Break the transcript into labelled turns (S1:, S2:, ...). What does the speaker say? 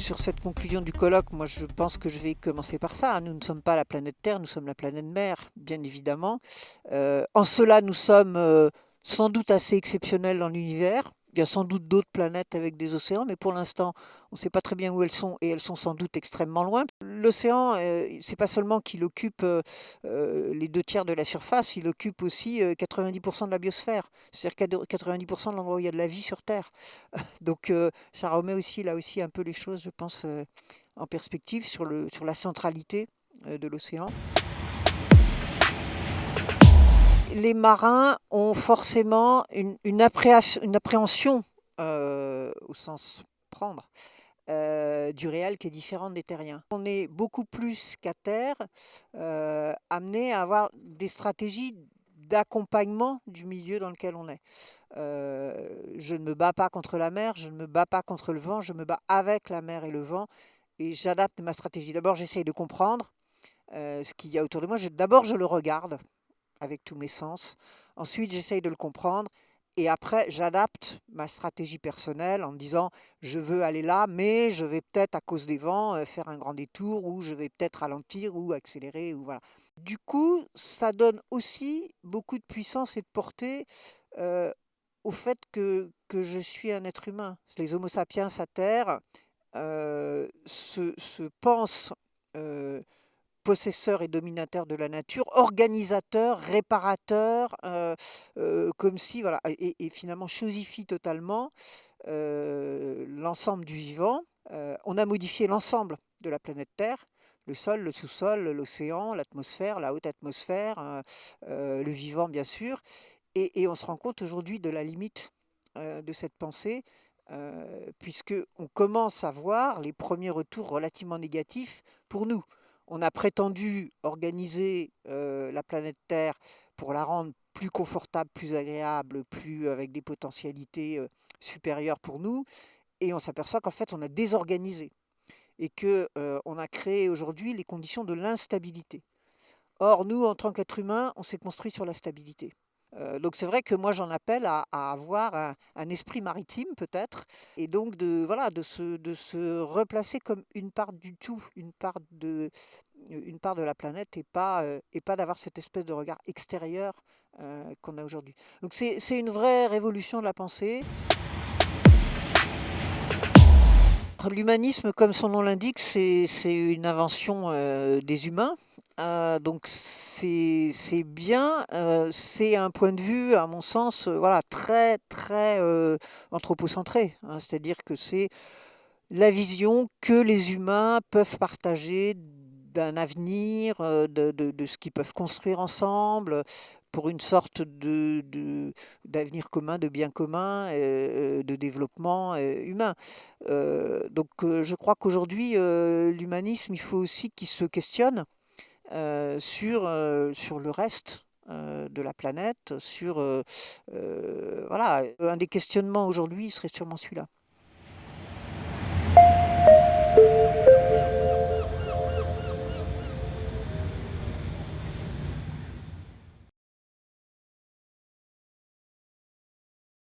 S1: Sur cette conclusion du colloque, moi je pense que je vais commencer par ça. Nous ne sommes pas la planète Terre, nous sommes la planète mer, bien évidemment. En cela, nous sommes sans doute assez exceptionnels dans l'univers. Il y a sans doute d'autres planètes avec des océans, mais pour l'instant, on ne sait pas très bien où elles sont et elles sont sans doute extrêmement loin. L'océan, c'est pas seulement qu'il occupe les 2 tiers de la surface, il occupe aussi 90% de la biosphère, c'est-à-dire 90% de l'endroit où il y a de la vie sur Terre. Donc ça remet aussi là aussi un peu les choses, je pense, en perspective sur la centralité de l'océan. Les marins ont forcément une appréhension au sens prendre du réel qui est différente des terriens. On est beaucoup plus qu'à terre amené à avoir des stratégies d'accompagnement du milieu dans lequel on est. Je ne me bats pas contre la mer, je ne me bats pas contre le vent, je me bats avec la mer et le vent et j'adapte ma stratégie. D'abord, j'essaye de comprendre ce qu'il y a autour de moi. D'abord, je le regarde avec tous mes sens. Ensuite, j'essaye de le comprendre. Et après, j'adapte ma stratégie personnelle en me disant, je veux aller là, mais je vais peut-être, à cause des vents, faire un grand détour, ou je vais peut-être ralentir ou accélérer. Ou voilà. Du coup, ça donne aussi beaucoup de puissance et de portée euh, au fait que je suis un être humain. Les Homo sapiens à Terre se pensent possesseurs et dominateurs de la nature, organisateurs, réparateurs, comme si, voilà, et finalement chosifient totalement l'ensemble du vivant. On a modifié l'ensemble de la planète Terre, le sol, le sous-sol, l'océan, l'atmosphère, la haute atmosphère, le vivant bien sûr, et on se rend compte aujourd'hui de la limite de cette pensée, puisque on commence à voir les premiers retours relativement négatifs pour nous. On a prétendu organiser la planète Terre pour la rendre plus confortable, plus agréable, plus avec des potentialités supérieures pour nous, et on s'aperçoit qu'en fait on a désorganisé et que on a créé aujourd'hui les conditions de l'instabilité. Or, nous, en tant qu'êtres humains, on s'est construit sur la stabilité. Donc c'est vrai que moi j'en appelle à avoir un esprit maritime peut-être, et donc voilà, de se replacer comme une part du tout, une part de la planète, et pas d'avoir cette espèce de regard extérieur qu'on a aujourd'hui. Donc c'est une vraie révolution de la pensée. L'humanisme, comme son nom l'indique, c'est une invention des humains. Donc c'est bien, c'est un point de vue, à mon sens, voilà, très très anthropocentré, hein. C'est-à-dire que c'est la vision que les humains peuvent partager d'un avenir, de ce qu'ils peuvent construire ensemble, pour une sorte d'avenir commun, de bien commun, de développement humain. Donc je crois qu'aujourd'hui, l'humanisme, il faut aussi qu'il se questionne sur le reste de la planète, voilà, un des questionnements aujourd'hui serait sûrement celui-là.